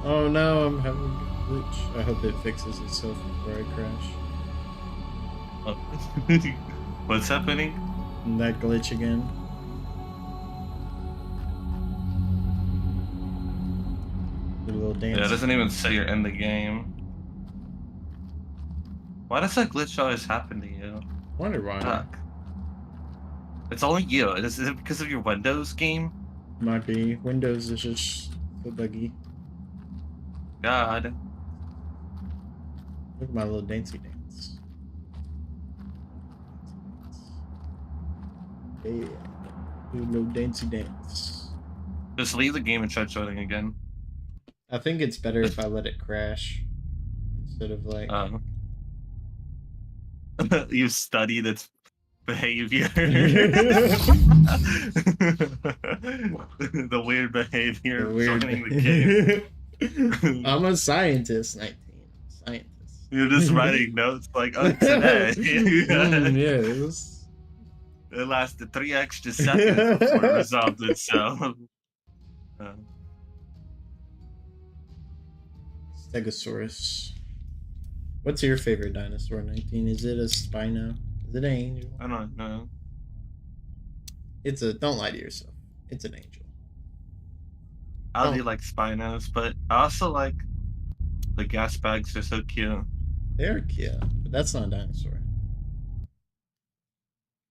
Oh no, I'm having a glitch. I hope it fixes itself before I crash. Oh. What's happening? That glitch again. Do a little Yeah, it dance. doesn't even say you're in the game. Why does that glitch always happen to you? Wonder why. Fuck. It's only you. Is it because of your Windows game? Might be. Windows is just so buggy. God. Look at my little dancey dance. Yeah. Do a little dancey dance. Just leave the game and try joining again. I think it's better if I let it crash instead of like. You studied its behavior. The weird behavior of joining the game. I'm a scientist, 19. Scientist. You're just writing notes like, oh, today. Yes. It lasted 3 extra seconds before it resolved itself. Stegosaurus. What's your favorite dinosaur, 19? Is it a Spino? Is it an angel? I don't know. It's a. Don't lie to yourself. It's an angel. I do like Spinos, but I also like the gas bags. They're so cute. They're cute, but that's not a dinosaur.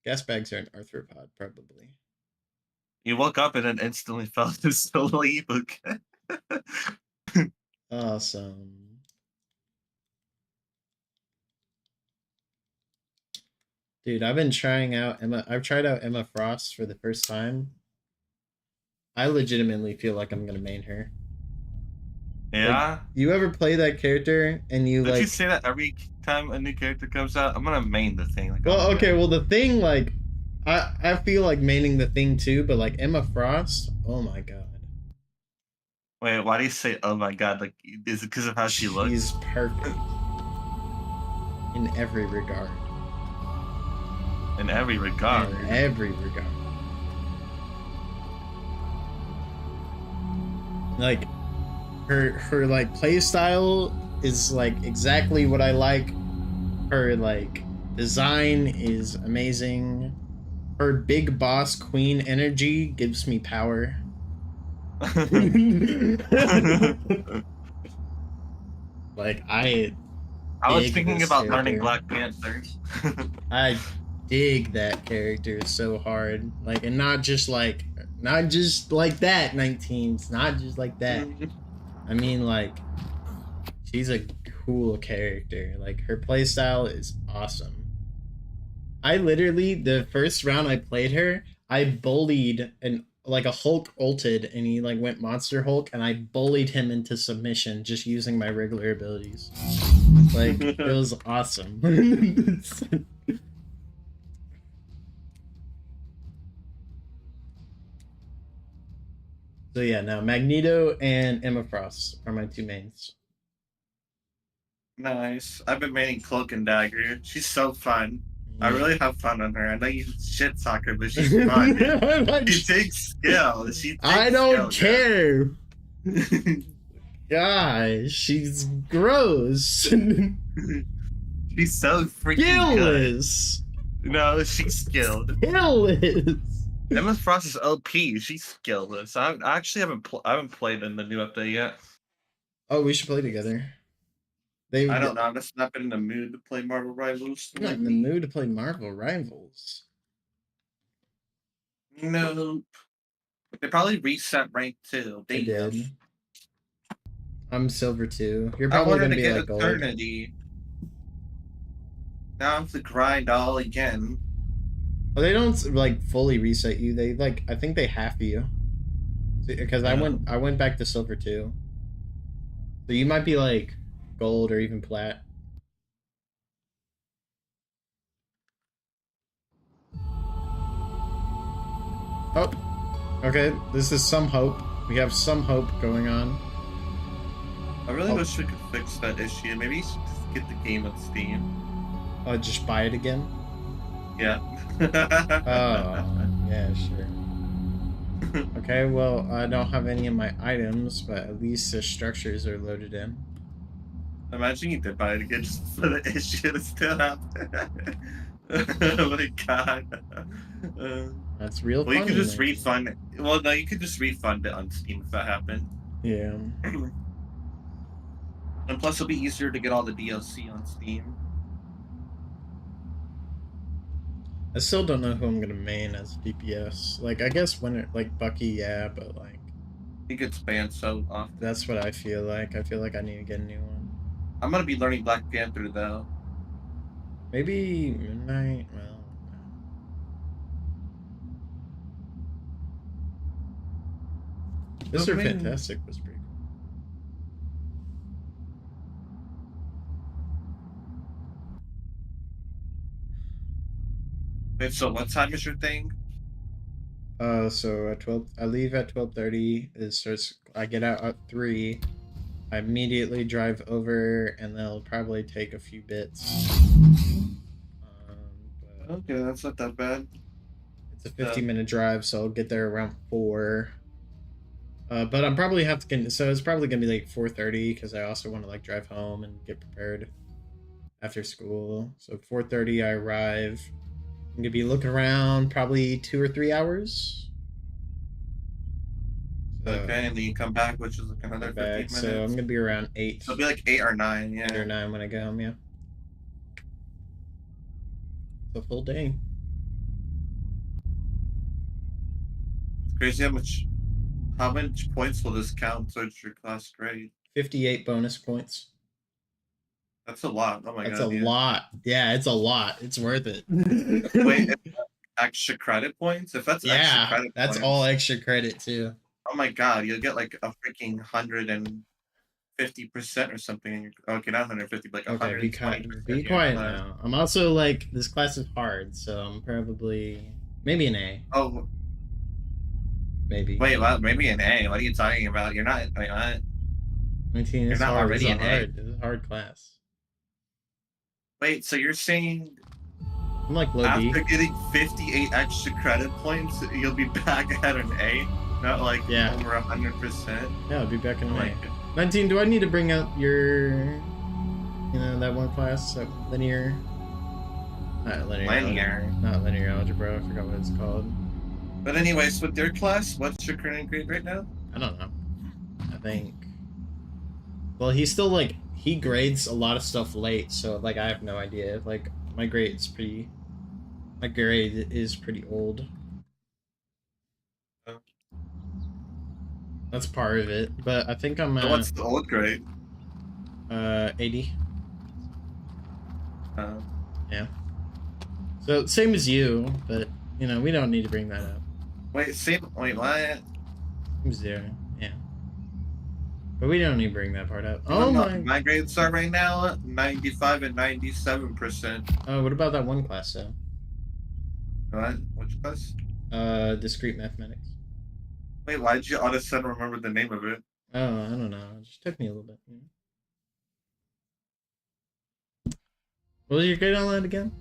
Gas bags are an arthropod, probably. You woke up and then instantly fell asleep. Okay. Awesome. Dude, I've been trying out Emma. I've tried out Emma Frost for the first time. I legitimately feel like I'm gonna main her. Yeah. Like, you ever play that character and you Don't you say that every time a new character comes out? I'm gonna main the thing. Like, well, okay, well the thing, like, I feel like maining the thing too, but like Emma Frost, oh my god. Wait, why do you say oh my god? Like, is it because of how she looks? She's perfect in every regard. In every regard. In every regard. Like her like play style is like exactly what I like. Her like design is amazing. Her big boss queen energy gives me power. Like I was thinking about character. learning Black Panther. I dig that character so hard. Like, and not just like that, 19s. Not just like that. I mean, like, she's a cool character. Like, her playstyle is awesome. I literally, the first round I played her, I bullied like a Hulk ulted and he like went Monster Hulk and I bullied him into submission just using my regular abilities. Like, it was awesome. So yeah, now Magneto and Emma Frost are my two mains. Nice. I've been maining Cloak and Dagger. She's so fun. I really have fun on her. I know you shit talk her, but she's fun. She takes skill. I don't care. Gosh, she's gross. She's so freaking good. No, she's skilled. Skillless. Emma Frost is OP. She's skillless. I actually haven't played in the new update yet. Oh, we should play together. I don't know. I'm just not been in the mood to play Marvel Rivals. Not in the mood to play Marvel Rivals. Nope. They probably reset rank 2. They did. I'm silver 2. You're probably I wanted gonna to be get like gold. Eternity. Now I have to grind all again. Well, they don't like fully reset you. They like, I think they half you. Because I went back to silver 2. So you might be like gold or even plat. Oh. Okay, this is some hope. We have some hope going on. I really Oh, wish we could fix that issue. Maybe you should just get the game on Steam. I'll just buy it again. Yeah. Oh, yeah, sure. Okay, well, I don't have any of my items, but at least the structures are loaded in. Imagine you did buy it again just for the issue to still happen. Oh my god. Uh, That's real well, you could funny, just 19. refund it. Well, no, you could just refund it on Steam if that happened. Yeah. And plus, it'll be easier to get all the DLC on Steam. I still don't know who I'm gonna main as DPS. Like, I guess when it, like, Bucky, yeah, but, like, He gets banned so often. that's what I feel like. I feel like I need to get a new one. I'm gonna be learning Black Panther, though. Maybe Midnight? Well, no. Mr. Fantastic was pretty cool. Wait, so what time is your thing? So at 12, I leave at 12:30. It starts. I get out at 3. I immediately drive over, and they'll probably take a few bits. But Okay, that's not that bad. it's a 15-minute drive, so I'll get there around 4. But I'm probably have to get, so it's probably gonna be like 4:30 because I also want to like drive home and get prepared after school. So 4:30 I arrive. I'm gonna be looking around probably 2 or 3 hours. Okay, and then you come back, which is like another 15 minutes. So I'm gonna be around 8. So it'll be like 8 or 9, yeah. 8 or 9 when I get home, yeah. It's a full day. It's crazy how much points will this count towards your class grade? 58 bonus points. That's a lot. Oh my That's god. a lot. Yeah, it's a lot. It's worth it. Wait, extra credit points? If that's extra credit that's points, all extra credit too. oh my god, you'll get like a freaking 150% or something. Okay, not 150, but like 120%. Be quiet now. I'm also like, this class is hard, so I'm probably maybe an A. Oh, maybe. Wait, what? Maybe an A. What are you talking about? You're not. Wait, what? 19 is hard. Already an A. This is a hard class. Wait, so you're saying I'm like low after B. getting 58 extra credit points, you'll be back at an A? Not like over 100%? Yeah, I'll be back in an A. 19, do I need to bring up your, that one class, that linear? Not linear. Not linear algebra. I forgot what it's called. But anyways, with your class, what's your current grade right now? I don't know. I think. Well, he's still like, he grades a lot of stuff late, so like I have no idea. Like my grade is pretty old. Oh. That's part of it, but I think I'm So what's the old grade? 80. Yeah. So same as you, but we don't need to bring that up. Wait, what? 0. Yeah. But we don't need to bring that part up. Oh my grades are right now 95 and 97%. Oh, what about that one class though? What? Which class? Discrete mathematics. Wait, why did you all of a sudden remember the name of it? Oh, I don't know. It just took me a little bit. What was your grade on that again?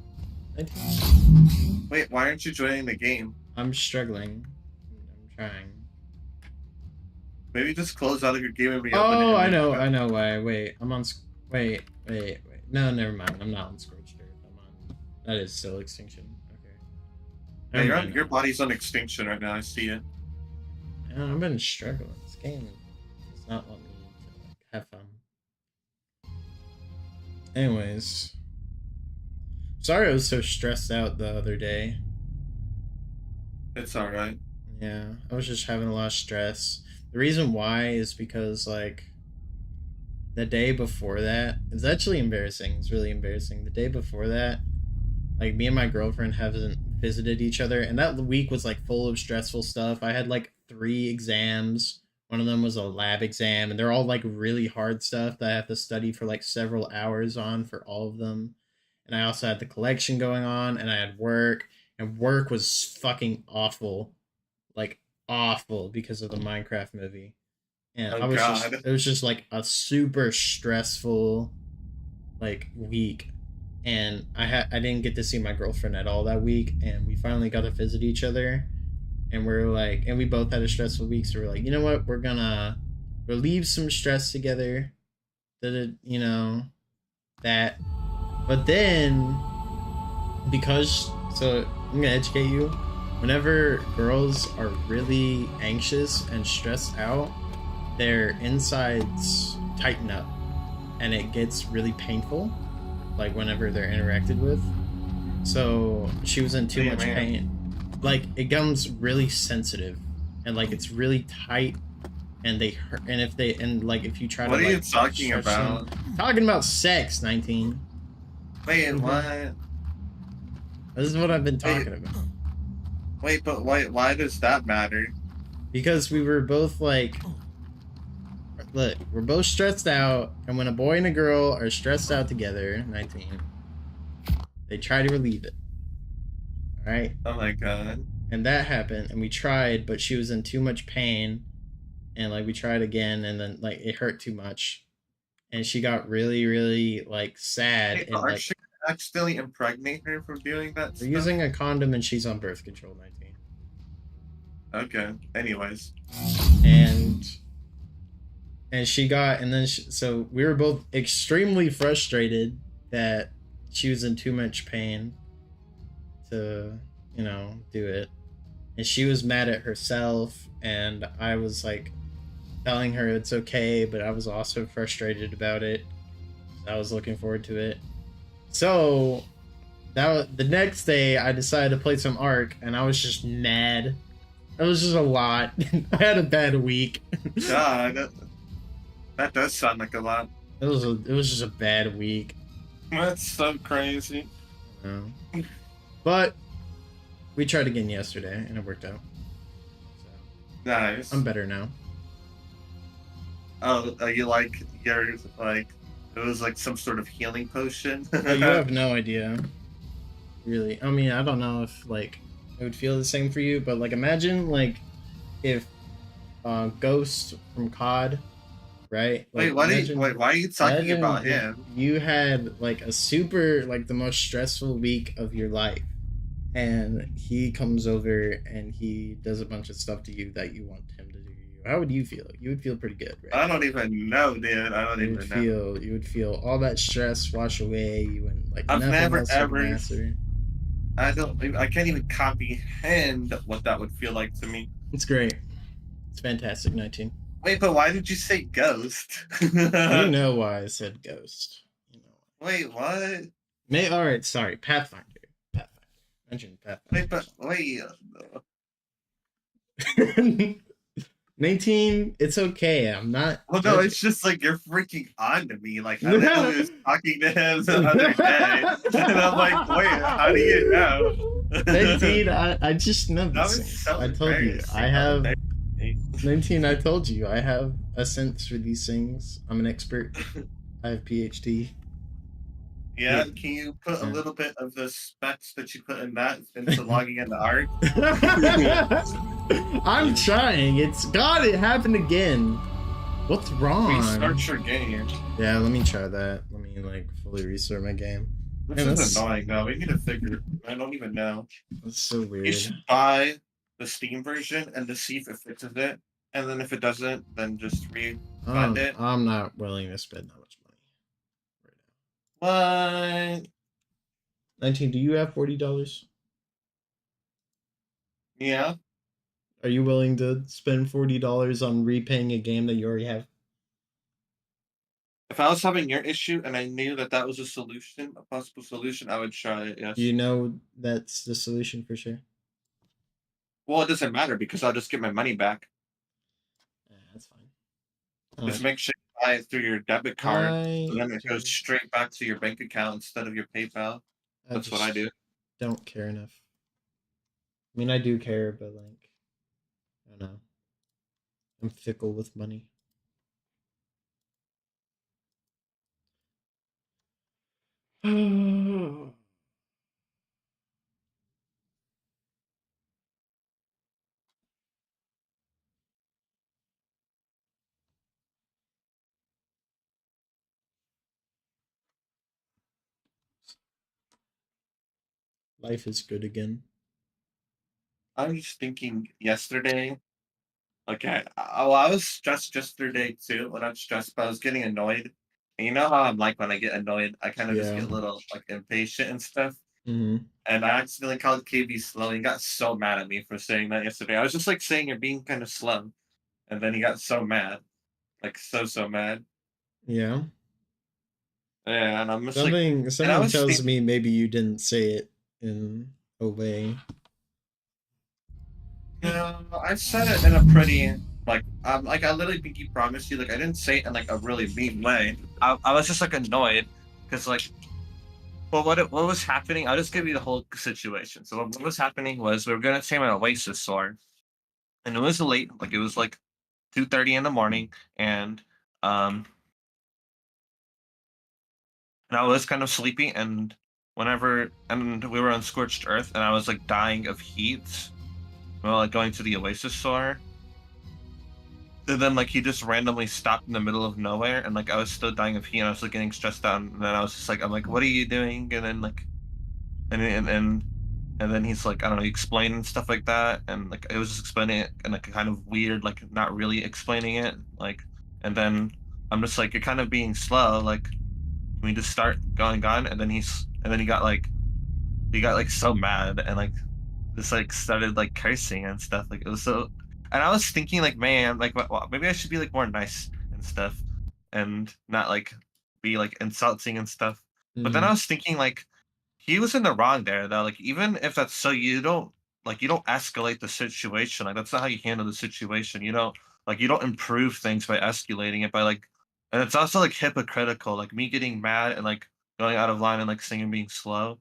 19? Wait, why aren't you joining the game? I'm struggling. I'm trying. Maybe just close out of your game and be Oh, I know why. Wait, I'm on. Wait. No, never mind. I'm not on Scorched Earth. I'm on. That is still Extinction. Okay. Yeah, your body's on Extinction right now. I see it. Yeah, I've been struggling. This game does not want me to have fun. Anyways, sorry I was so stressed out the other day. It's all right. Yeah, I was just having a lot of stress. The reason why is because like the day before that, it's actually embarrassing. It's really embarrassing. The day before that, like me and my girlfriend haven't visited each other, and that week was like full of stressful stuff. I had like 3 exams. One of them was a lab exam, and they're all like really hard stuff that I have to study for like several hours on for all of them. And I also had the collection going on, and I had work, and work was fucking awful. Like awful because of the Minecraft movie. And Oh I was just God. it was just like a super stressful like week. And I didn't get to see my girlfriend at all that week, and we finally got to visit each other, and we're like, and we both had a stressful week, so we're like, you know what, we're gonna relieve some stress together. You know, that. But then, because, so I'm gonna educate you. Whenever girls are really anxious and stressed out, their insides tighten up, and it gets really painful. Like whenever they're interacted with. So she was in too Hey, much man. pain. Like it becomes really sensitive, and like it's really tight, and they hurt. And if they and like if you try to What are you like talking stretch them, about? talking about sex, 19. Wait, Mhm. what? This is what I've been Wait, talking about. wait, but why does that matter? Because we were both like, look, we're both stressed out, and when a boy and a girl are stressed out together, 19, they try to relieve it. All right. Oh my God. And that happened, and we tried, but she was in too much pain, and like we tried again, and then like it hurt too much, and she got really really like sad, Hey, but and aren't like you gonna accidentally impregnate her from doing that we're stuff? using a condom, and she's on birth control, 19. Okay. Anyways. and and she got, and then so we were both extremely frustrated that she was in too much pain to, do it, and she was mad at herself, and I was like telling her it's okay, but I was also frustrated about it. I was looking forward to it. So that was, the next day I decided to play some Ark, and I was just mad. It was just a lot. I had a bad week. God, that does sound like a lot. It was just a bad week. That's so crazy. You know? But we tried again yesterday, and it worked out. So I'm Nice. better now. Oh, you like yours like it was like some sort of healing potion. Oh, you have no idea, really. I mean, I don't know if like it would feel the same for you, but like imagine like if Ghost from COD, right? Wait, Like imagine why are you talking imagine about if him? you had like a super like the most stressful week of your life, and he comes over and he does a bunch of stuff to you that you want him to do to you. How would you feel? You would feel pretty good, right? I don't even know, dude. I don't You would even know. feel all that stress wash away. You wouldn't like I've nothing never else would ever matter. I can't even comprehend what that would feel like to me. It's great. It's fantastic. 19. Wait, but why did you say ghost? You know why I said ghost. You know. Wait, what? All right. Sorry, Pathfinder. Pathfinder. Mention Wait, but Pathfinder. wait. 19. It's okay. I'm not Well, no, judging. it's just like you're freaking on to me. Like I literally was talking to him the other day, and I'm like, wait, how do you know? 19. I just know That these was things. so I told you. I embarrassing. That was have embarrassing. 19. I told you. I have a sense for these things. I'm an expert. I have PhD. Yeah, Yeah. can you put a Yeah. little bit of the specs that you put in that into logging into Ark? I'm trying. It's God. It happened again. What's wrong? Restart your game. Yeah, let me try that. Let me like fully restart my game. This Man, is annoying though. We need to figure. I don't even know. that's so You weird. should buy the Steam version and to see if it fixes it, and then if it doesn't, then just refund it. I'm not willing to spend that much money right now. What? 19. Do you have $40? Yeah. Are you willing to spend $40 on repaying a game that you already have? If I was having your issue and I knew that that was a solution, a possible solution, I would try it. Do you Yes. know that's the solution for sure? Well, it doesn't matter because I'll just get my money back. Yeah, that's fine. Just make sure you buy it through your debit card, so then it goes just, straight back to your bank account instead of your PayPal. I That's what I just do. don't care enough. I mean, I do care, but like, I don't know. I'm fickle with money. Life is good again. I was just thinking yesterday. Okay. Oh, I was stressed yesterday too. When I'm stressed, but I was getting annoyed. And you know how I'm like when I get annoyed, I kind of just Yeah. get a little like impatient and stuff. Mm-hmm. And I accidentally called KB slow. He got so mad at me for saying that yesterday. I was just like saying you're being kind of slow, and then he got so mad, like so mad. Yeah. Yeah, and I'm just like, and I Something was tells thinking, me maybe you didn't say it in a way. I said it in a pretty like I literally pinky promised you like I didn't say it in like a really mean way. I was just like annoyed because like well what was happening? I'll just give you the whole situation. So what was happening was we were gonna take an Oasis store, and it was late, like it was like 2:30 in the morning, and um and I was kind of sleepy, and we were on scorched earth, and I was like dying of heat while like going to the Oasis store. And then like he just randomly stopped in the middle of nowhere, and like I was still dying of heat, and I was like getting stressed out, and then I was just like, I'm like, what are you doing? And then like, and then he's like, I don't know, he explained and stuff like that, and like it was just explaining it in like a kind of weird, like not really explaining it, like, and then I'm just like, you're kind of being slow, like, can we just start going on? And then he got like so mad and like just like started like cursing and stuff. Like it was so, and I was thinking like, man, like maybe I should be like more nice and stuff, and not like be like insulting and stuff. But then I Mm-hmm. was thinking like he was in the wrong there though. Like even if that's so, you don't escalate the situation. Like that's not how you handle the situation. You don't improve things by escalating it by like, and it's also like hypocritical. Like me getting mad and like going out of line and like singing being slow,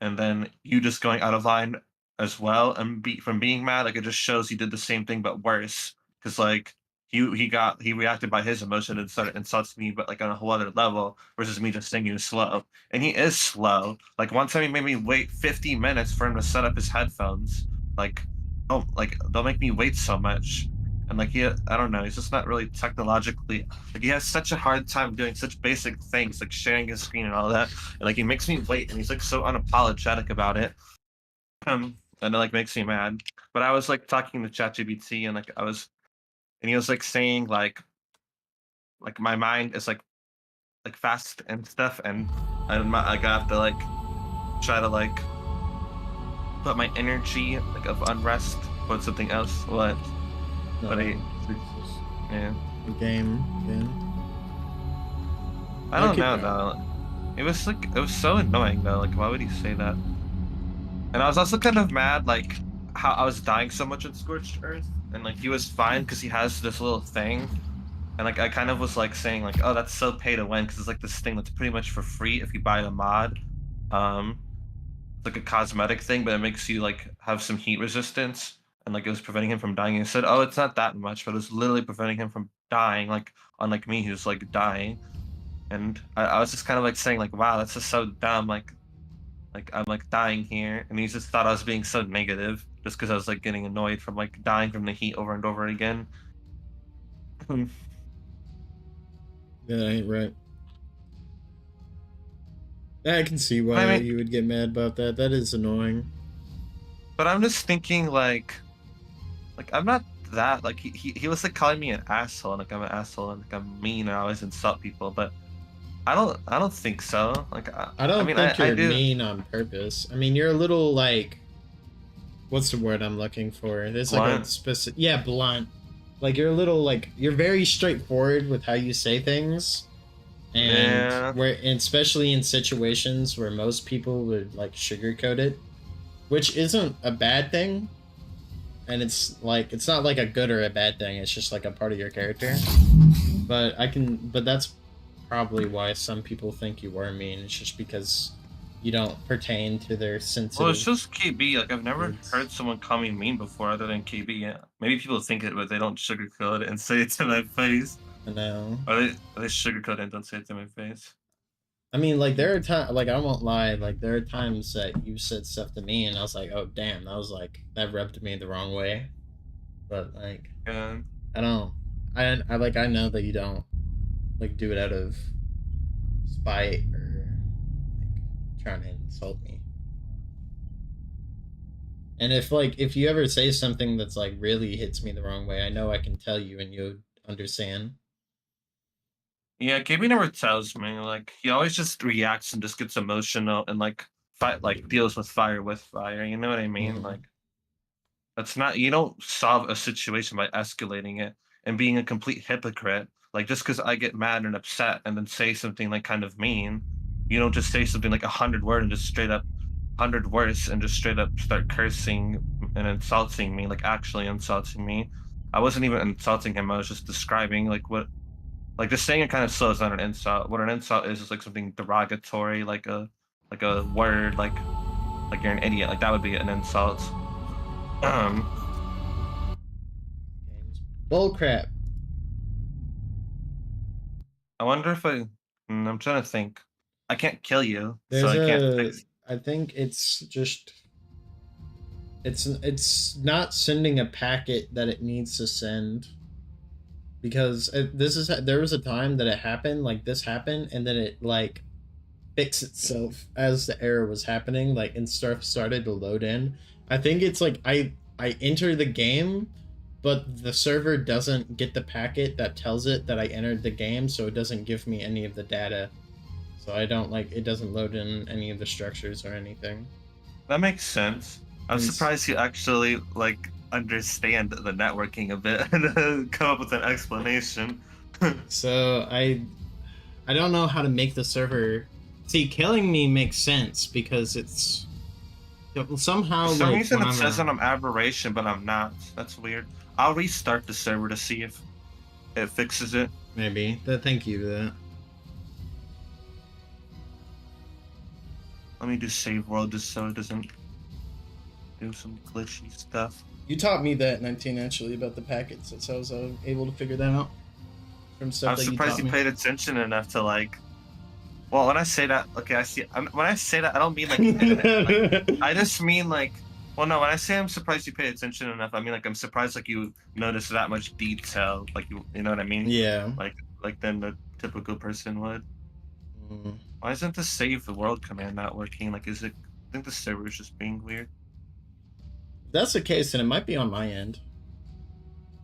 and then you just going out of line as well and from being mad, like it just shows he did the same thing but worse. Because like he reacted by his emotion and started insults me, but like on a whole other level versus me just singing slow. And he is slow. Like one time he made me wait 50 minutes for him to set up his headphones. Don't make me wait so much. And like I don't know, he's just not really technologically like he has such a hard time doing such basic things like sharing his screen and all that. And like he makes me wait and he's like so unapologetic about it. And it like makes me mad. But I was like talking to ChatGPT and and he was like saying like my mind is like fast and stuff, I got to like try to like put my energy like of unrest towards something else. What? But I It's just yeah. a game again. I I'll don't keep know going. though. It was so annoying though. Like why would he say that? And I was also kind of mad like how I was dying so much in Scorched Earth, and like he was fine because he has this little thing. And like I kind of was like saying like, oh, that's so pay to win because it's like this thing that's pretty much for free if you buy a mod. It's like a cosmetic thing, but it makes you like have some heat resistance, and like it was preventing him from dying. And he said, oh, it's not that much, but it was literally preventing him from dying. Like unlike me, who's like dying. And I was just kind of like saying like, wow, that's just so dumb. Like I'm like dying here, and he just thought I was being so negative just because I was like getting annoyed from like dying from the heat over and over again. Yeah, that ain't right. I can see I why mean, you would get mad about that. That is annoying. but I'm just thinking like I'm not that like he was like calling me an asshole and like I'm an asshole and like I'm mean and I always insult people, but I don't think so. I I don't mean think I you're do mean on purpose. I mean, you're a little like, what's the word I'm looking for? There's like a blunt. specific, yeah, blunt. Like you're a little like you're very straightforward with how you say things, Yeah. and especially in situations where most people would like sugarcoat it, which isn't a bad thing. And it's not like a good or a bad thing. It's just like a part of your character. But that's probably why some people think you were mean. It's just because you don't pertain to their Well, it's sensitive just KB. Like I've never needs. heard someone call me mean before other than KB. Yeah. Maybe people think it, but they don't sugarcoat it and say it to my face. I know. Or they sugarcoat it and don't say it to my face. I mean, like there are times, like I won't lie, like there are times that you said stuff to me, and I was like, oh damn, that rubbed me the wrong way. But like, Yeah. I don't, I know that you don't like do it out of spite or like trying to insult me. And if you ever say something that's like really hits me the wrong way, I know I can tell you and you understand. Yeah, KB never tells me. Like he always just reacts and just gets emotional and like fight like deals with fire with fire. You know what I mean? Hmm. Like that's not you don't solve a situation by escalating it and being a complete hypocrite. Like just because I get mad and upset and then say something like kind of mean, you don't just say something like 100 word and just straight up 100 words and just straight up start cursing and insulting me, like actually insulting me. I wasn't even insulting him. I was just describing like just saying it kind of slows down an insult. What an insult is like something derogatory, like a word like you're an idiot. Like that would be an insult. Um, Bull crap. I wonder if I'm trying to think. I can't kill you, so There's I can't a. fix. I think it's just. It's not sending a packet that it needs to send because this is there was a time that it happened like this happened and then it like fixed itself as the error was happening like and stuff started to load in. I think it's like I enter the game but the server doesn't get the packet that tells it that I entered the game, so it doesn't give me any of the data, so I don't like it doesn't load in any of the structures or anything. That makes sense. I'm And surprised you actually like understand the networking a bit and come up with an explanation. so I don't know how to make the server. See, killing me makes sense because it's For somehow some like reason, when it I'm says that I'm aberration, but I'm not. That's weird. I'll restart the server to see if it fixes it. maybe. Thank you to that. Let me do save world just so it doesn't do some glitchy stuff. You taught me that 19 actually about the packets. That's how I was able to figure that out from stuff I'm that you surprised taught you me. paid attention enough to like. Well, when I say that, okay, I see. When I say that, I don't mean like you didn't. Like, I just mean like. Well, no. When I say I'm surprised you paid attention enough, I mean like I'm surprised like you noticed that much detail. Like you know what I mean? Yeah. Like like than the typical person would. Mm. Why isn't the save the world command not working? Like, is it? I think the server is just being weird. If that's the case, then it might be on my end.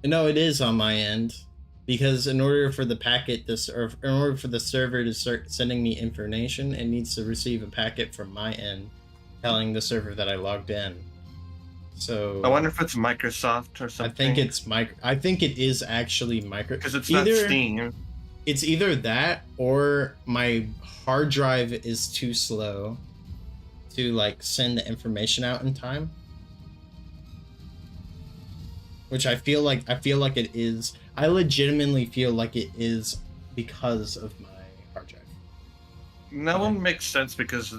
No, it is on my end because in order for the packet this or in order for the server to start sending me information, it needs to receive a packet from my end telling the server that I logged in. I So wonder if it's Microsoft or I think something. it's micro. I think it is actually micro. Because it's not Either Steam. it's either that or my hard drive is too slow to like send the information out in time. Which I feel like it is. I legitimately feel like it is because of my hard drive. That Okay. one makes sense because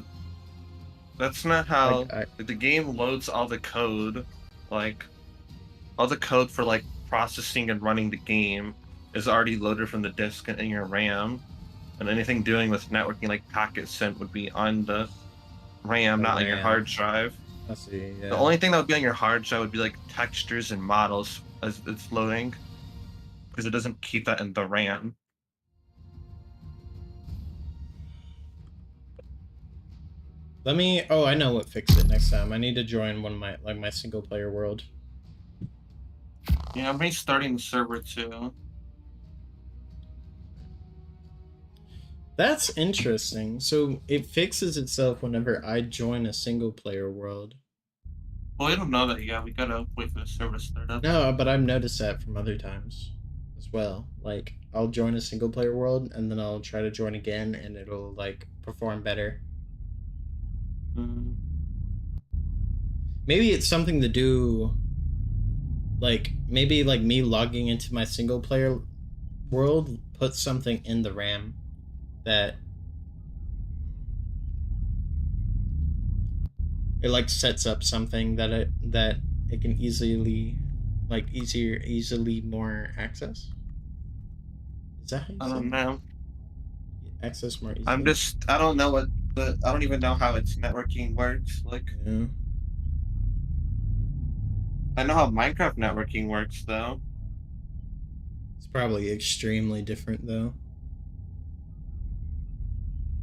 that's not Like how the game loads all the code. Like all the code for like processing and running the game is already loaded from the disk in your RAM, and anything doing with networking like packet sent would be on the RAM, the not on your RAM. hard drive. I see. The Yeah. only thing that would be on your hard drive would be like textures and models as it's loading, because it doesn't keep that in the RAM. Let me. Oh, I know what fixed it next time. I need to join one of my like my single player world. Yeah, I'm restarting the server too. That's interesting. So it fixes itself whenever I join a single player world. Well, we don't know that yet. We gotta wait for the server to start up. No, but I've noticed that from other times as well. Like I'll join a single player world and then I'll try to join again and it'll like perform better. Mm. Maybe it's something to do like maybe like me logging into my single player world puts something in the RAM that it like sets up something that it can easily like easily more access. Is that how you I say don't know. access more I'm easily? just. I don't know what the. I don't even know how its networking works. Like, Yeah. I know how Minecraft networking works though. It's probably extremely different though.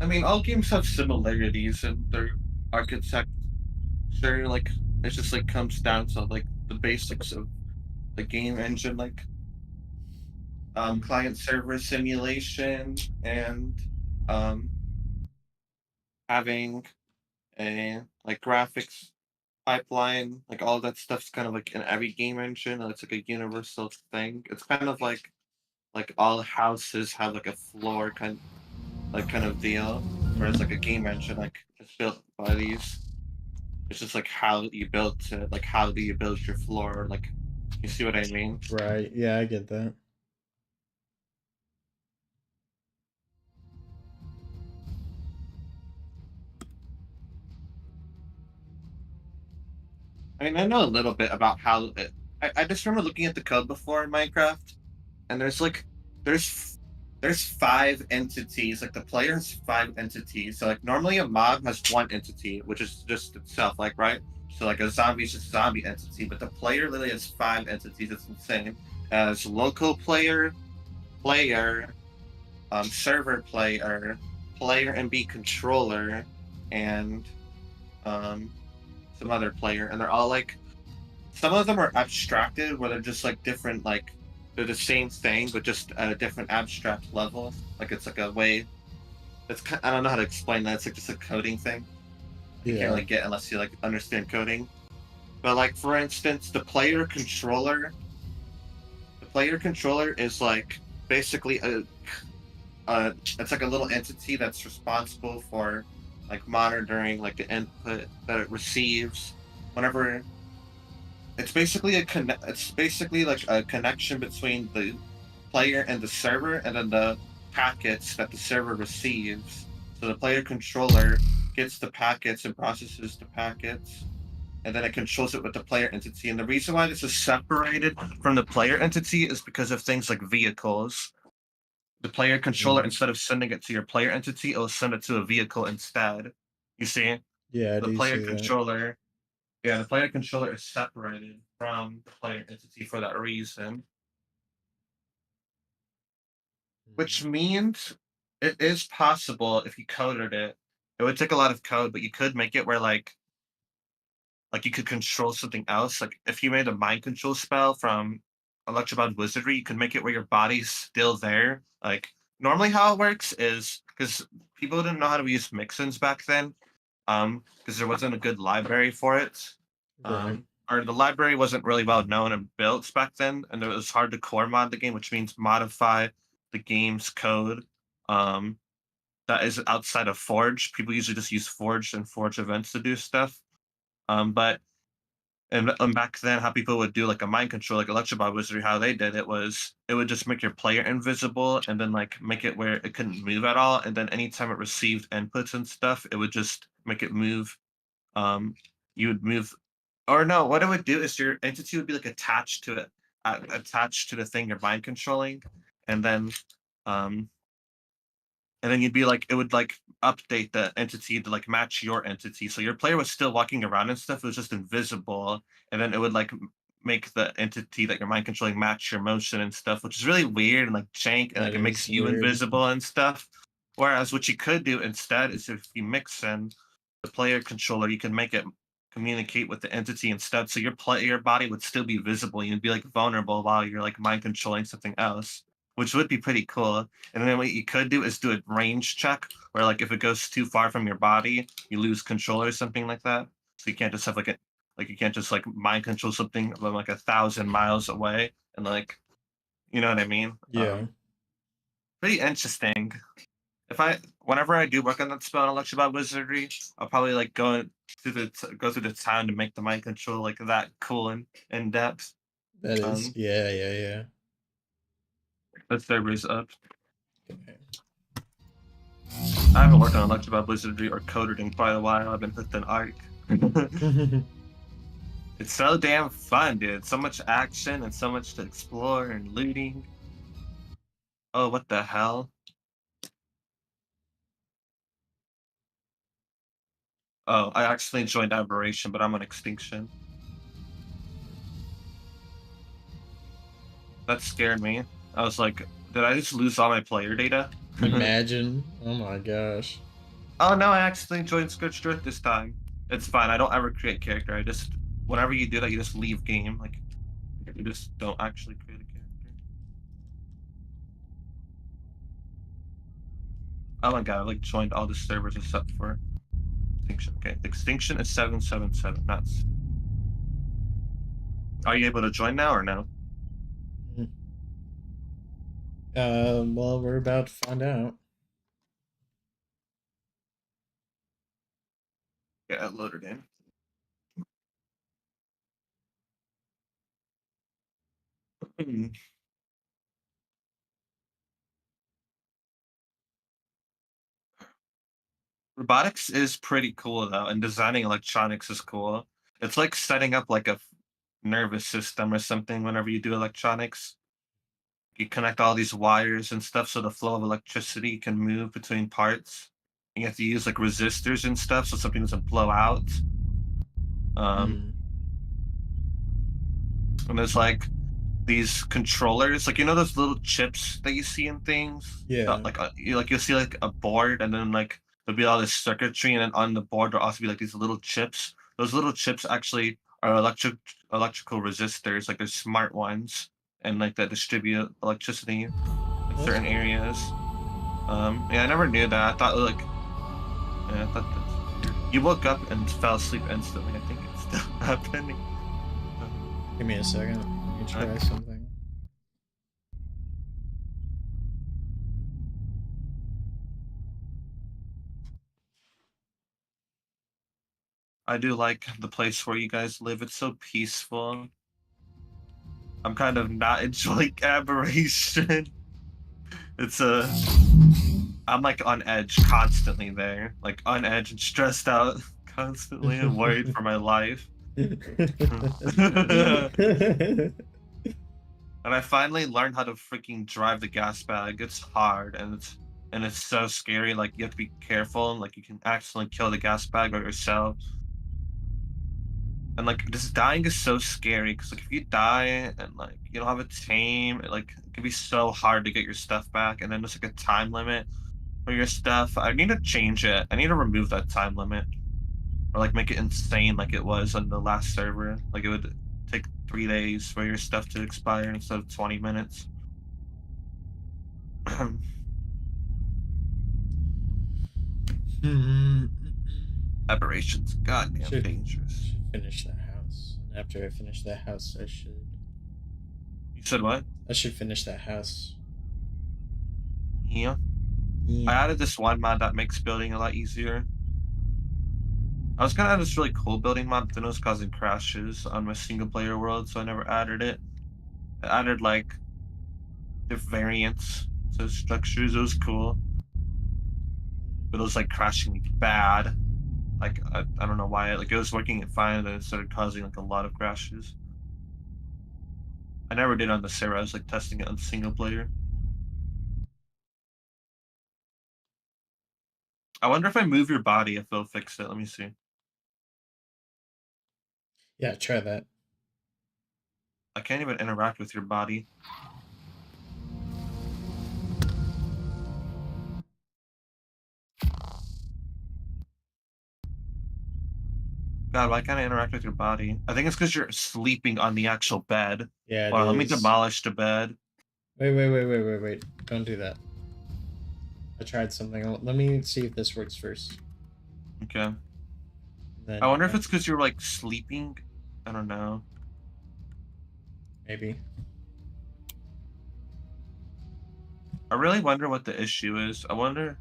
I mean, all games have similarities in their architecture. Like, It just like comes down to like the basics of the game engine, like client server simulation and um, having a like graphics pipeline, like all that stuff's kind of like in every game engine. It's like a universal thing. It's kind of like all houses have like a floor kind of deal, whereas like a game engine like it's built by these. It's just like how you build it, like how do you build your floor? Like you see what I mean? Right. Yeah, I get that. I mean, I know a little bit about how it, I just remember looking at the code before in Minecraft, and there's there's five entities. Like the player has five entities. So like normally a mob has one entity, which is just itself, like right. So like a zombie is just a zombie entity, but the player literally has five entities. It's insane. As local player, player, server player, player and B controller, and um, some other player, and they're all like some of them are abstracted where they're just like different, like they're the same thing but just at a different abstract level. Like it's like a way that's I don't know how to explain that. It's like just a coding thing. You can't Yeah. really get unless you like understand coding. But like for instance, the player controller is like basically it's like a little entity that's responsible for like monitoring like the input that it receives whenever it's basically like a connection between the player and the server and then the packets that the server receives. So the player controller gets the packets and processes the packets and then it controls it with the player entity. And the reason why this is separated from the player entity is because of things like vehicles. The player controller, Mm. instead of sending it to your player entity, it will send it to a vehicle instead. You see? Yeah, I The do player see that. controller Yeah, the player controller is separated from the player entity for that reason, which Mm. means it is possible if you coded it. It would take a lot of code, but you could make it where like you could control something else. Like if you made a mind control spell from Electrobond Wizardry, you could make it where your body's still there. Like normally how it works is because people didn't know how to use mixins back then, because there wasn't a good library for it. Right. Or the library wasn't really well known and built back then, and it was hard to core mod the game, which means modify the game's code. Um, that is outside of Forge. People usually just use Forge and Forge events to do stuff. But and back then, how people would do like a mind control, like Electrobot Wizardry, how they did it was it would just make your player invisible and then like make it where it couldn't move at all. And then anytime it received inputs and stuff, it would just make it move. You would move, or no, what it would do is your entity would be like attached to it, attached to the thing you're mind controlling, and then um, and then you'd be like it would like update the entity to like match your entity. So your player was still walking around and stuff, it was just invisible, and then it would like make the entity that you're mind controlling match your motion and stuff, which is really weird and like jank, and That like it makes is you weird. invisible and stuff. Whereas what you could do instead is if you mix in the player controller, you can make it communicate with the entity instead. So your body would still be visible. You'd be like vulnerable while you're like mind controlling something else, which would be pretty cool. And then what you could do is do a range check where like if it goes too far from your body, you lose control or something like that. So you can't just have like you can't just like mind control something from like 1,000 miles away and like you know what I mean? Yeah. Pretty interesting. If I whenever I do work on that spell in Electrobot Wizardry, I'll probably like go through the time to make the mind control like that cool and in depth. That is. Um, Yeah, yeah, yeah. the server's up. Okay. I haven't worked on Electrobot Wizardry or coded in quite a while. I've been hooked on Ark. It's so damn fun, dude. So much action and so much to explore and looting. Oh, what the hell? Oh, I accidentally joined Aberration, but I'm on Extinction. That scared me. I was like, did I just lose all my player data? Imagine. Oh my gosh. Oh no, I accidentally joined Scorched Earth this time. It's fine. I don't ever create character. I just whenever you do that, you just leave game. Like you just don't actually create a character. Oh my god, I like joined all the servers except for Extinction. Okay, Extinction is 777. Nuts. Are you able to join now or no? Well, we're about to find out. Yeah, it loaded in. Robotics is pretty cool though, and designing electronics is cool. It's like setting up like a nervous system or something whenever you do electronics. You connect all these wires and stuff so the flow of electricity can move between parts. And you have to use like resistors and stuff so something doesn't blow out. Mm. And there's like these controllers, like those little chips that you see in things. Yeah. You'll see like a board, and then like there'll be all this circuitry, and then on the board there'll also be like these little chips. Those little chips actually are electrical resistors, like they're smart ones, and like that distribute electricity in That's certain areas. Yeah, I never knew that. I thought like, yeah, I thought that's weird. You woke up and fell asleep instantly. I think it's still happening. Give me a second. Let me try something. I do like the place where you guys live. It's so peaceful. I'm kind of not enjoying aberration. It's I'm like on edge constantly there, like on edge and stressed out constantly and worried for my life. And I finally learned how to freaking drive the gas bag. It's hard and it's so scary. Like you have to be careful. Like you can accidentally kill the gas bag or yourself. And like just dying is so scary because like if you die and like you don't have a team, it can be so hard to get your stuff back. And then there's like a time limit for your stuff. I need to change it. I need to remove that time limit or like make it insane like it was on the last server. Like it would take 3 days for your stuff to expire instead of 20 minutes. Aberrations, goddamn dangerous. Should finish that house. And after I finish that house, I should. You said what? I should finish that house. Yeah. I added this one mod that makes building a lot easier. I was gonna add this really cool building mod, but then it was causing crashes on my single player world, so I never added it. I added like the variants to structures. It was cool, but it was like crashing like bad. Like I don't know why. Like it was working fine, and then it started causing like a lot of crashes. I never did on the server. I was like testing it on single player. I wonder if I move your body if they'll fix it. Let me see. Yeah, try that. I can't even interact with your body. God, why can't I interact with your body? I think it's because you're sleeping on the actual bed. Yeah, Well, let me demolish the bed. Wait. Don't do that. I tried something. Let me see if this works first. Okay. Then I wonder if it's because you're like sleeping. I don't know. Maybe. I really wonder what the issue is. I wonder.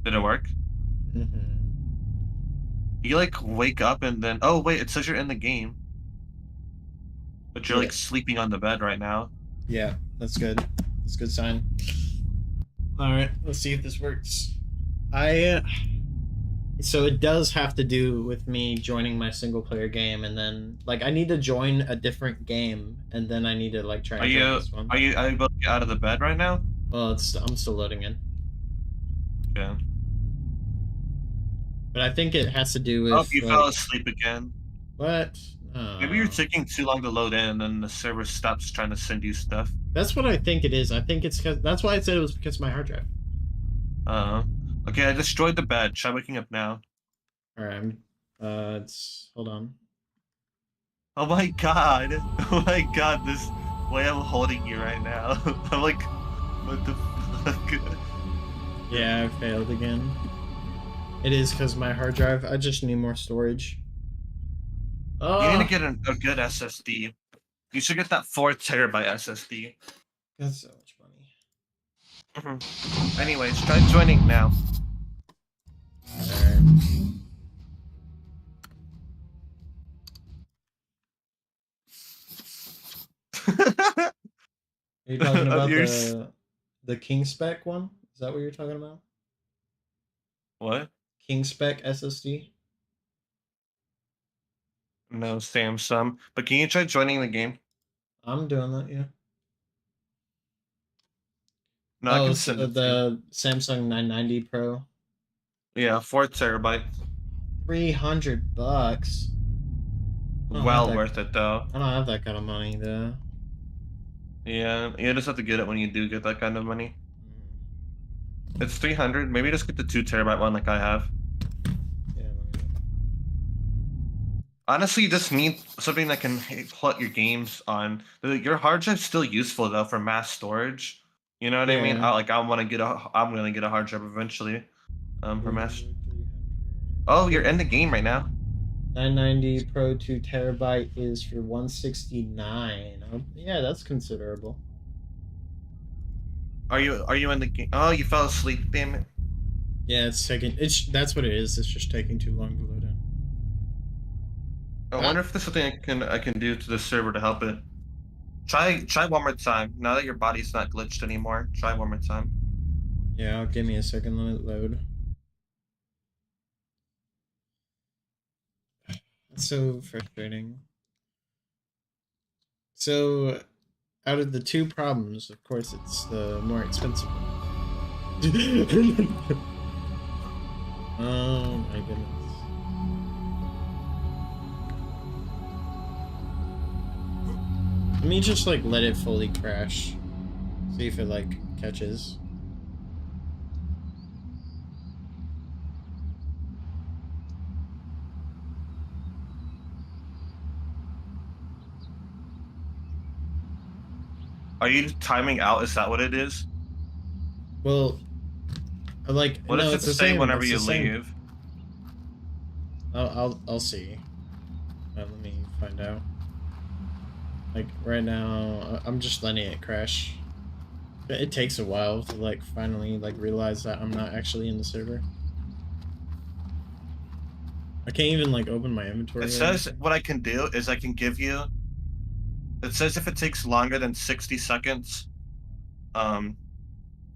Did it work? Mm-hmm. You like wake up and then oh wait, it says you're in the game, but you're like sleeping on the bed right now. Yeah, that's good. That's a good sign. All right, let's see if this works. So it does have to do with me joining my single player game, and then like I need to join a different game, and then I need to like try. This one. Are you able to get out of the bed right now? Well, I'm still loading in. Okay. But I think it has to do Oh, with you fell like asleep again. what? Maybe you're taking too long to load in, and then the server stops trying to send you stuff. That's what I think it is. I think it's because that's why I said it was because of my hard drive. Uh, okay, I destroyed the bed. Try waking up now. All right, it's hold on. Oh my god. Oh my god, this way I'm holding you right now. I'm like, what the fuck? Yeah, I failed again. It is because my hard drive. I just need more storage. You need to Oh, get a good SSD. You should get that 4 terabyte SSD. that's so much money. Anyways, try joining now. Alright. Are you talking about You're the King spec one? Is that what you're talking about? what? King spec SSD? No, Samsung. But can you try joining the game? I'm doing that, yeah. No, I Oh, can it's send it to you. the Samsung 990 Pro. Yeah, 4 terabyte. $300. I don't have Well that. worth it though. I don't have that kind of money though. Yeah, you just have to get it when you do get that kind of money. Mm. It's 300. Maybe just get the 2 terabyte one like I have. Yeah, Honestly, you just need something that can put your games on. Your hard drive's still useful though for mass storage. You know what I mean? yeah. I'm gonna get a hard drive eventually. For mass. 300, 300. Oh, you're in the game right now. 990 Pro 2 terabyte is for 169. Yeah, that's considerable. Are you in the game? Oh, you fell asleep. Damn it. Yeah, it's taking. It's that's what it is. It's just taking too long to load in. I Ah, wonder if there's something I can do to the server to help it. Try one more time. Now that your body's not glitched anymore, try one more time. yeah. Give me a second. Let it load. That's so frustrating. So, out of the two problems, of course, it's the more expensive one. Oh my goodness. Let me just like let it fully crash. See if it like catches. Are you timing out? Is that what it is? Well, like What no, does it's it the say same. whenever It's the you same. leave? I'll see. Let me find out. Like right now, I'm just letting it crash. It takes a while to like finally like realize that I'm not actually in the server. I can't even like open my It inventory or says anything. what I can do is I can give you. It says if it takes longer than 60 seconds, um,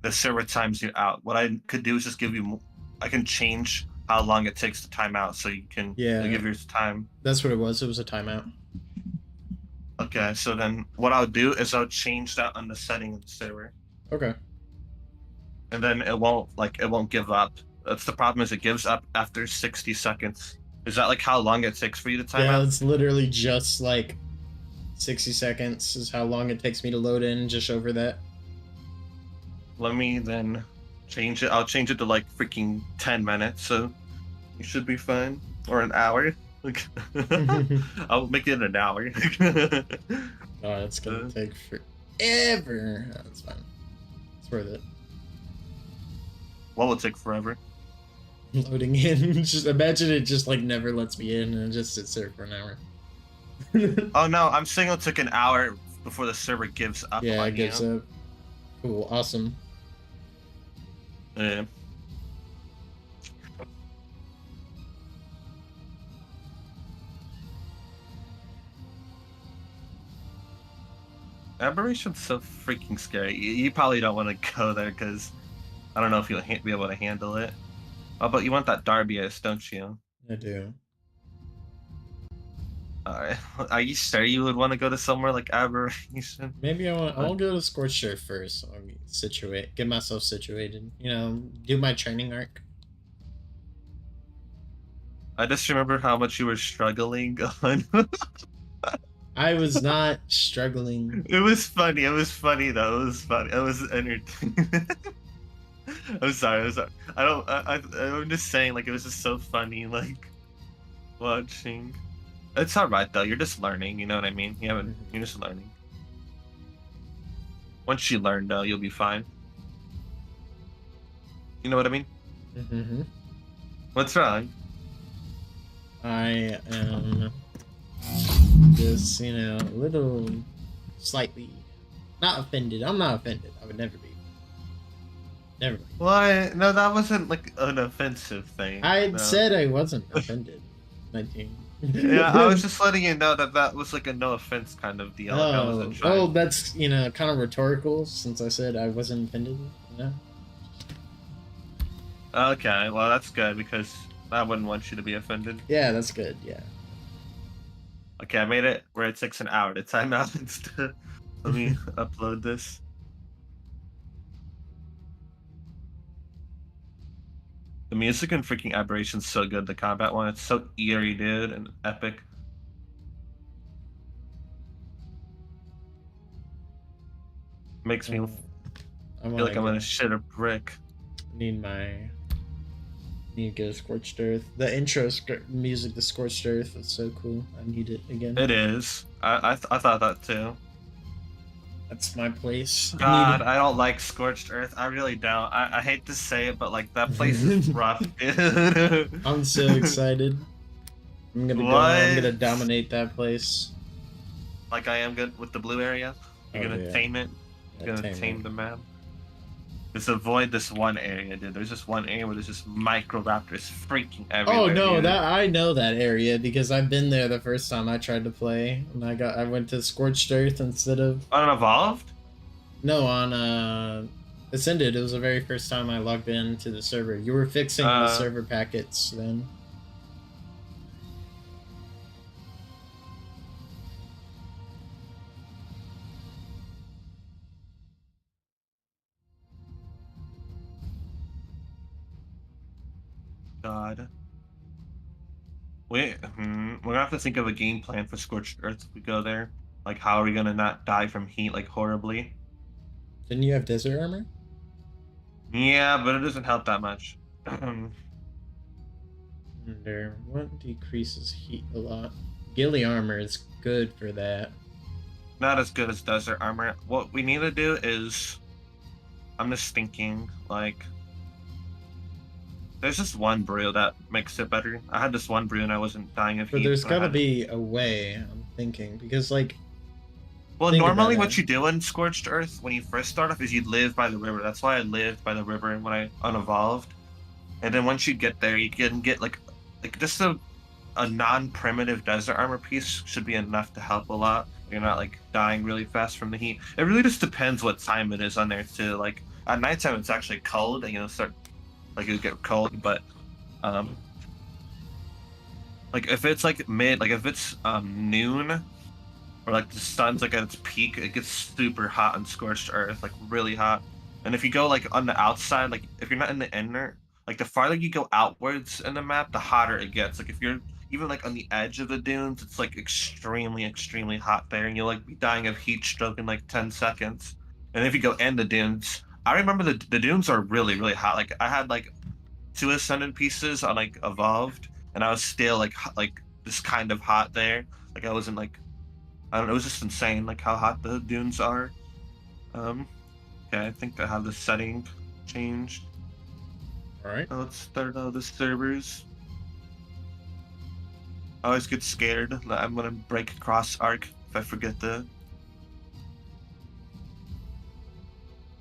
the server times you out. What I could do is just give you. I can change how long it takes to time out, so you can Yeah, give yours time. that's what it was. It was a timeout. Okay, so then what I'll do is I'll change that on the setting of the server, Okay. and then it won't give up. That's the problem is it gives up after 60 seconds. Is that like how long it takes for you to time Yeah, out? it's literally just like 60 seconds is how long it takes me to load in, just over that. Let me then change it. I'll change it to like freaking 10 minutes, so you should be fine. Or an hour. Like, I'll make it an hour. Oh, it's gonna Uh, take forever. That's fine. It's worth it. what will take forever? Loading in. Just imagine it just like never lets me in and it just sits there for an hour. Oh no, I'm saying it took an hour before the server gives up Yeah, it on gives you. up. Cool, awesome. Yeah. Aberration's so freaking scary. You probably don't want to go there because I don't know if you'll be able to handle it. Oh, but you want that Darbius, don't you? I do. Alright. Are you sure you would want to go to somewhere like Aberration? Maybe Uh, I'll go to Scorched Earth first. I'll get myself situated. You know, do my training arc. I just remember how much you were struggling on. I was not struggling. It was funny. It was funny though. It was funny. It was entertaining. I'm sorry. I'm sorry. I don't. I'm just saying. Like it was just so funny. Like watching. It's all right though. You're just learning. You know what I mean? You haven't. Mhm. You're just learning. Once you learn though, you'll be fine. You know what I mean? Mhm. What's wrong? I am just, a little slightly not offended. I'm not offended. I would never be. Never be. Why? No, that wasn't like an offensive thing. I No. said I wasn't offended. 19. Yeah, I was just letting you know that that was like a no offense kind of deal. Like I wasn't Oh, well, trying. that's, kind of rhetorical since I said I wasn't offended, you know? Okay, well that's good because I wouldn't want you to be offended. Yeah, that's good. Yeah. Okay, I made it where it takes an hour to time out instead. Let me upload this. The music in freaking Aberration's so good. The combat one, it's so eerie, dude, and epic. Makes me I feel want like to I'm gonna go. shit a brick. Need my. Need to go to Scorched Earth. The intro music to Scorched Earth is so cool. I need it again. It is. I thought that too. That's my place. I need God, I don't like Scorched Earth. I really don't. I hate to say it, but like that place is it. rough, dude. I'm so excited. I'm gonna go. I'm gonna What? dominate that place. Like I am good with the blue area. You're Oh gonna yeah, tame it. You're gonna attainment. tame the map. Just avoid this one area, dude. There's just one area where there's just micro raptors freaking Oh everywhere, no, dude. that I know that area because I've been there the first time I tried to play, and I went to Scorched Earth instead of Unevolved? no on Ascended. It was the very first time I logged into the server. You were fixing the Uh, server packets then. God. We're gonna have to think of a game plan for Scorched Earth if we go there. Like, how are we gonna not die from heat like horribly? Didn't you have desert armor? Yeah, but it doesn't help that much. Wonder what decreases heat a lot. Ghillie armor is good for that. Not as good as desert armor. What we need to do is, I'm just thinking, like, there's just one brew that makes it better. I had this one brew and I wasn't dying of But heat. there's So I gotta had. be a way, I'm thinking. Because, like, Well, think about normally it. what you do in Scorched Earth when you first start off is you live by the river. That's why I lived by the river when I unevolved. And then once you get there, you can get like just a non-primitive desert armor piece should be enough to help a lot. You're not like dying really fast from the heat. It really just depends what time it is on there too. Like at nighttime, it's actually cold, and start like it get cold. But um, like if it's like like if it's noon or like the sun's like at its peak, it gets super hot on Scorched Earth, like really hot. And if you go like on the outside, like if you're not in the inner, like the farther you go outwards in the map, the hotter it gets. Like if you're even like on the edge of the dunes, it's like extremely, extremely hot there, and you'll like be dying of heat stroke in like 10 seconds. And if you go in the dunes, I remember the dunes are really, really hot. Like I had like two ascended pieces on like evolved, and I was still like like just kind of hot there. Like I wasn't like I don't know, it was just insane, like how hot the dunes are. Um, okay, I think I have the setting changed. Alright. Let's start the servers. I always get scared that I'm gonna break across Ark if I forget the.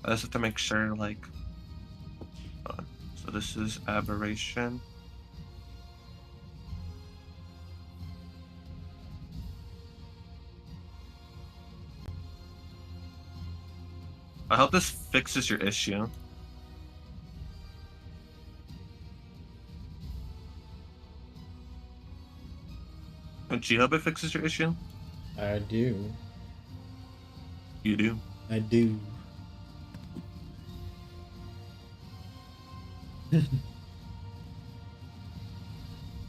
I just have to make sure, like. So this is Aberration. I hope this fixes your issue. Don't you hope it fixes your issue? I do. You do. I do.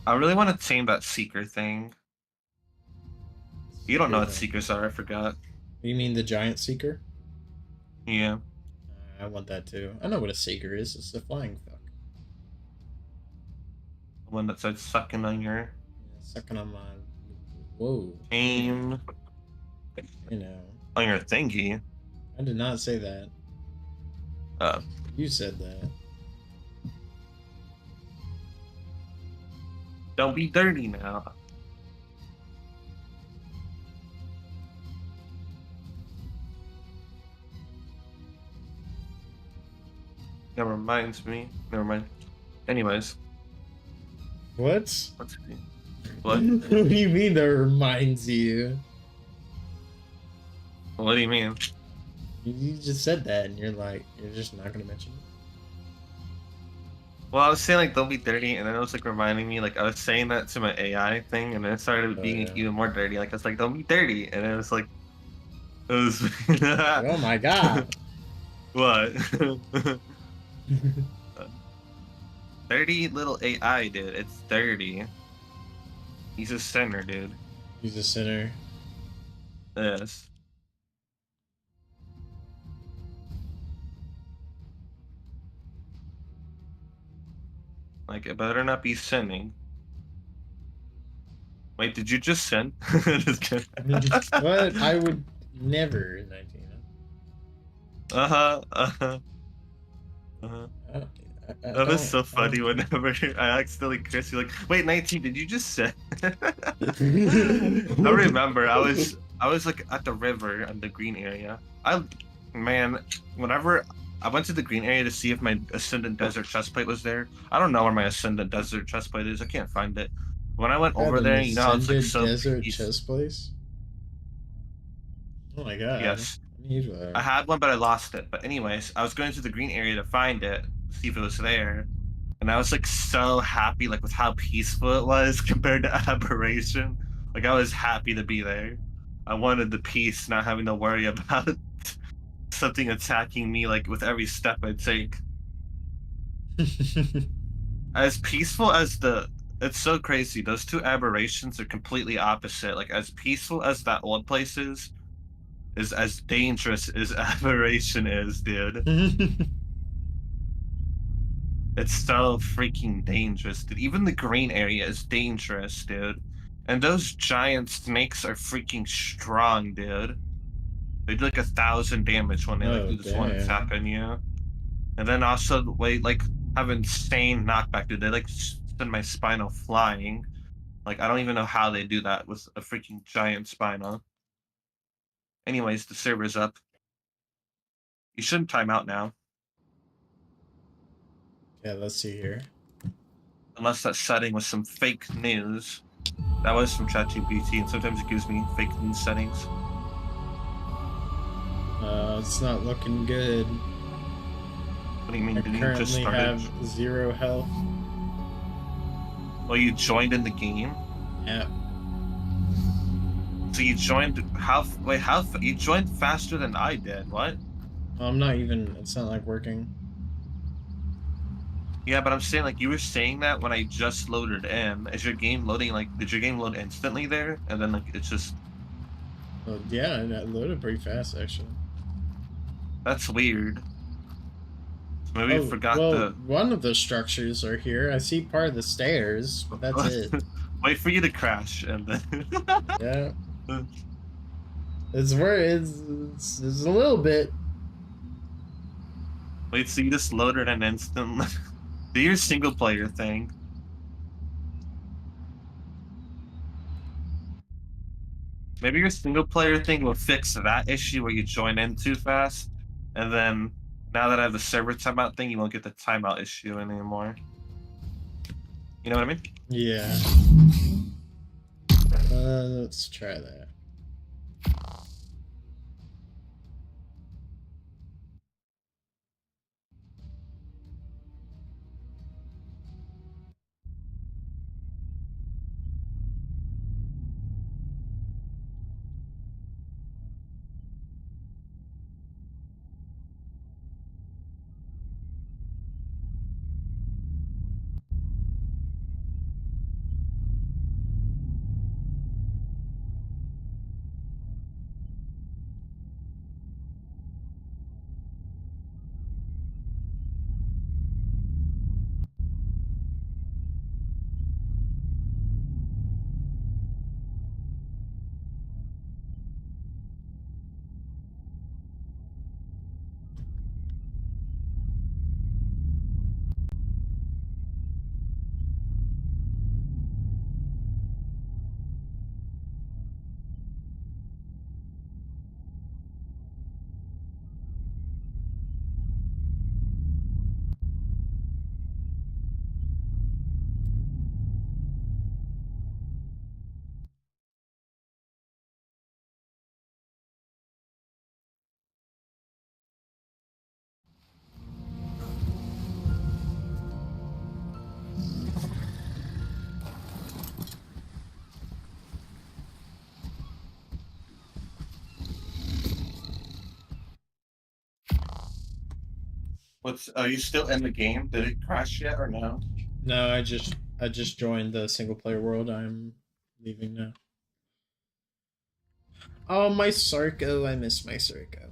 I really want to tame that seeker thing. You don't Seeker know what thing. seekers are, I forgot. You mean the giant seeker? Yeah. I want that too. I know what a seeker is. It's a flying fuck. The one that starts sucking on your Yeah, sucking on my. Whoa. aim, You know. on your thingy. I did not say that. Uh, You said that. don't be dirty now. That reminds me. Never mind. Anyways, What? let's see. What What? do you mean that reminds you? What do you mean? You just said that and you're just not gonna mention it. Well, I was saying like don't be dirty, and then it was like reminding me like I was saying that to my AI thing, and then it started Oh being yeah. even more dirty. Like I was like, don't be dirty, and it was like it was Oh my god. what? Dirty little AI, dude. It's dirty. He's a sinner, dude. He's a sinner. Yes. Like it better not be sinning. Wait, did you just sin? Just kidding. What? I would never in 19. Uh-huh. Uh-huh. Uh-huh. I That was don't. so I don't funny care. whenever I accidentally cursed you like, wait, 19, did you just say? I remember I was like at the river in the green area. Man, whenever I went to the green area to see if my Ascendant Desert chestplate was there. I don't know where my Ascendant Desert chestplate is. I can't find it. When I went Had over an there, you know how it's like ascended so desert peace. chess place. Oh my god. Yes. I need I that. had one, but I lost it. But anyways, I was going to the green area to find it, see if it was there. And I was like so happy, like with how peaceful it was compared to Aberration. Like I was happy to be there. I wanted the peace, not having to worry about something attacking me like with every step I take. As peaceful as the it's so crazy. Those two aberrations are completely opposite. Like as peaceful as that old place is as dangerous as aberration is, dude. It's so freaking dangerous, dude. Even the green area is dangerous, dude. And those giant snakes are freaking strong, dude. They do like 1,000 damage when they like Oh do this one attack damn. on you. And then also wait, like have insane knockback, dude. They like send my spinal flying. Like I don't even know how they do that with a freaking giant spinal. Anyways, the server's up. You shouldn't time out now. Yeah, let's see here. Unless that setting was some fake news. That was from ChatGPT, and sometimes it gives me fake news settings. It's not looking good. What do you mean? I Didn't you just currently started? have 0 health. Well, you joined in the game. Yeah. So you joined how? Wait, how? You joined faster than I did. What? I'm not even. It's not like working. Yeah, but I'm saying like you were saying that when I just loaded in. Is your game loading? Like, did your game load instantly there, and then like it's just Well, yeah, and it loaded pretty fast actually. that's weird. So maybe you Oh forgot well, the. one of the structures are here. I see part of the stairs, but that's it. Wait for you to crash and then. Yeah, it's where it's a little bit. Wait, so you just loaded an instant? Do your single player thing. Maybe your single player thing will fix that issue where you join in too fast. And then now that I have the server timeout thing, you won't get the timeout issue anymore. You know what I mean? Yeah. Let's try that. What's are you still in the game? Did it crash yet or no? No, I just joined the single player world. I'm leaving now. Oh, my Sarko! I miss my Sarko.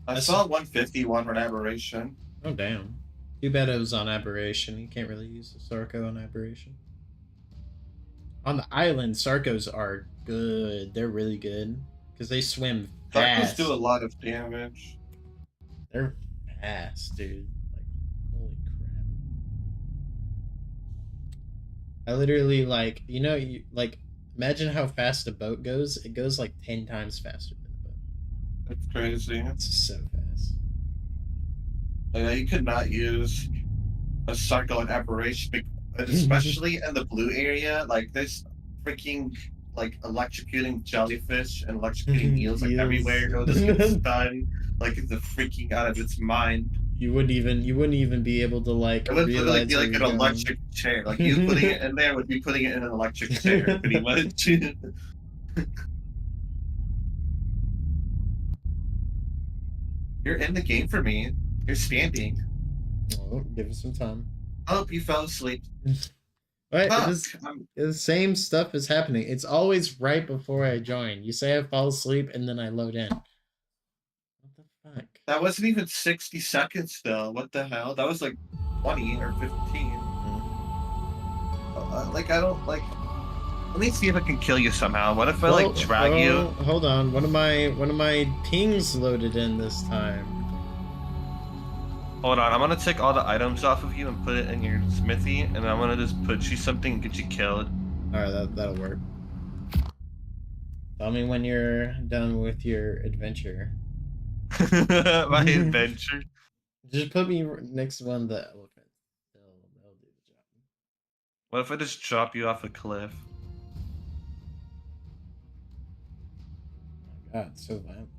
I That's saw 151 for an aberration. oh damn. Too bad it was on aberration. You can't really use the Sarko on aberration. On the island, Sarkos are good. They're really good because they swim Sarcos do a fast. lot of damage. They're fast, dude. Like, holy crap! I literally like you like imagine how fast a boat goes. It goes like 10 times faster than the boat. It's crazy. It's just so fast. Yeah, you could not use a circle and aberration, especially in the blue area. Like there's freaking like electrocuting jellyfish and electrocuting eels like Eels. everywhere. It'll just get stunned. Like it's freaking out of its mind. You wouldn't even be able to like It would literally realize be where like you're an going. electric chair. Like you putting it in there would be putting it in an electric chair, pretty much. You're in the game for me. You're standing. Oh, give it some time. Oh, you fell asleep. Right, it Fuck. is the same stuff is happening. It's always right before I join. You say I fall asleep and then I load in. What the fuck? That wasn't even 60 seconds though. What the hell? That was like 20 or 15. Like I don't like. Let me see if I can kill you somehow. What if I like Well, drag oh, you? hold on. One of my pings loaded in this time. Hold on, I'm gonna take all the items off of you and put it in your smithy, and I'm gonna just put you something and get you killed. All right, that'll work. Tell me when you're done with your adventure. My adventure. Just put me next to one of the elephants. They'll do the job. What if I just drop you off a cliff? Oh my god, so violent.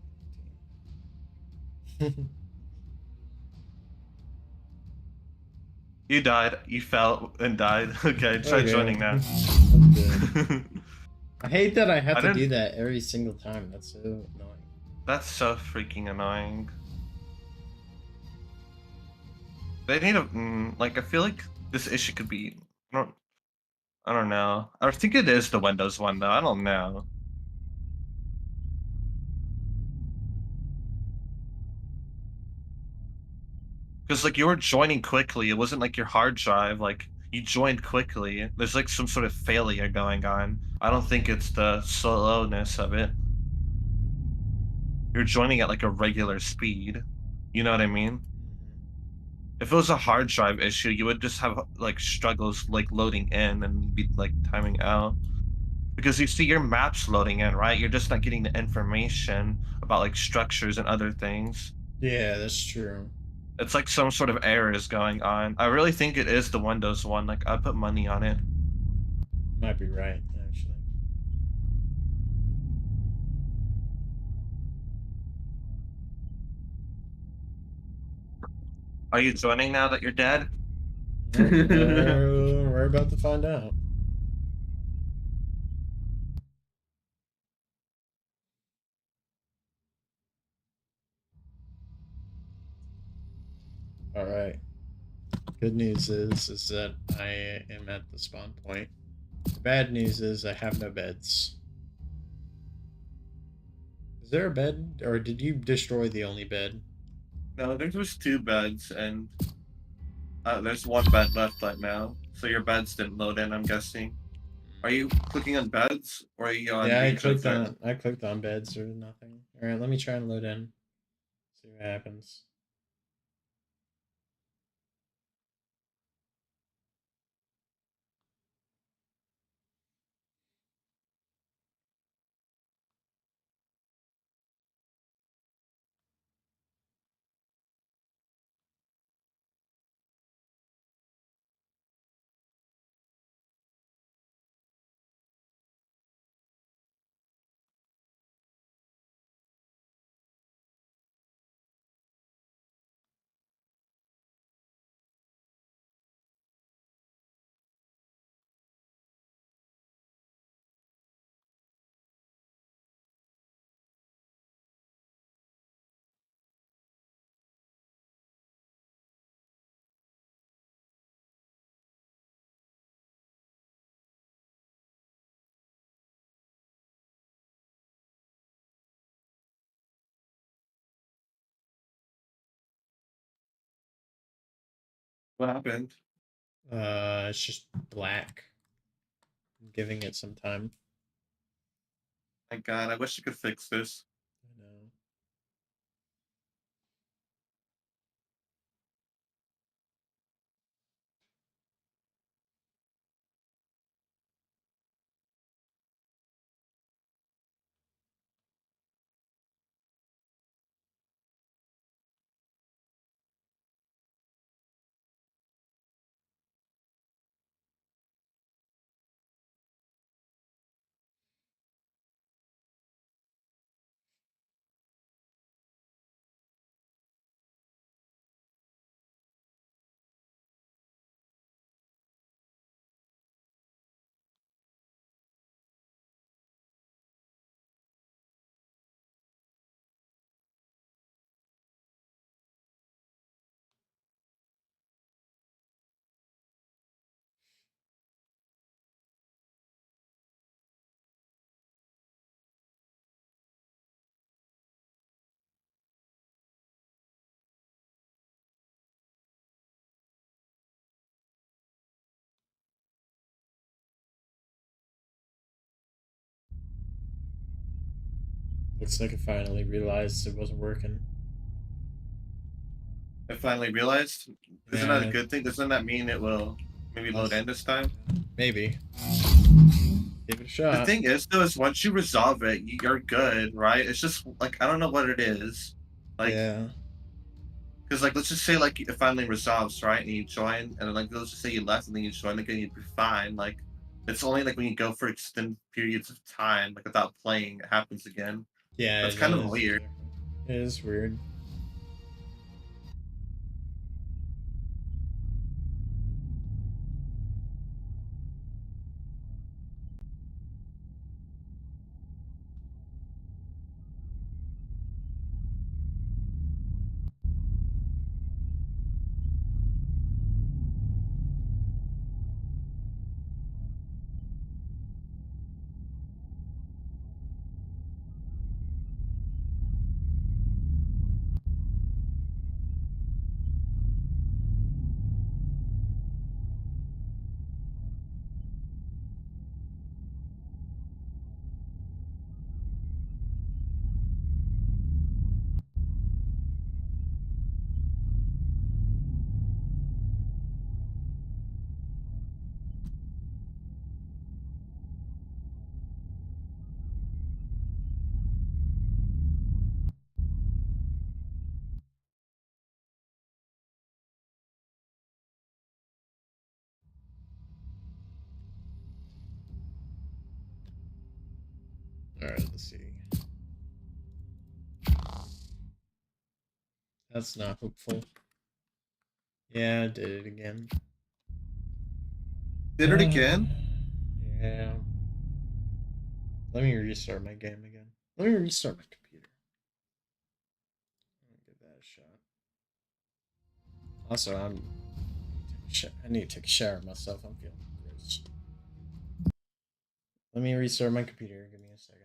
You died. You fell and died. Okay, try Okay. joining now. I'm good. I hate that I have I to didn't. do that every single time. That's so annoying. That's so freaking annoying. They need a like. I feel like this issue could be. I don't. I don't know. I think it is the Windows one though. I don't know. Because like you were joining quickly. It wasn't like your hard drive. Like you joined quickly. There's like some sort of failure going on. I don't think it's the slowness of it. You're joining at like a regular speed. You know what I mean? If it was a hard drive issue, you would just have like struggles like loading in and be like timing out. Because you see your maps loading in, right? You're just not getting the information about like structures and other things. Yeah, that's true. It's like some sort of error is going on. I really think it is the Windows one. Like I put money on it. Might be right, actually. Are you joining now that you're dead? Well, we're about to find out. All right. Good news is that I am at the spawn point. The bad news is I have no beds. Is there a bed, or did you destroy the only bed? No, there's just two beds, and there's one bed left right now. So your beds didn't load in, I'm guessing. Are you clicking on beds, or are you on Yeah, I regions clicked there? on I clicked on beds or nothing. All right, let me try and load in. See what happens. What happened? It's just black. I'm giving it some time. My God, I wish I could fix this. I know. Looks like I finally realized it wasn't working. I finally realized. Isn't that a Yeah, good thing? Doesn't that mean it will maybe load that's in this time? maybe. Give it a The shot. thing is, though, is once you resolve it, you're good, right? It's just like I don't know what it is, like Yeah. because like let's just say like it finally resolves, right? And you join, and then like let's just say you left and then you join again, you'd be fine. Like it's only like when you go for extended periods of time, like without playing, it happens again. Yeah, That's it kind of does. weird. Exactly. It is weird. Alright, let's see. That's not hopeful. Yeah, I did it again. Did it again? Yeah. Let me restart my game again. Let me restart my computer. Give that a shot. Also, I need to take a shower myself. I'm feeling gross. Let me restart my computer. Give me a second.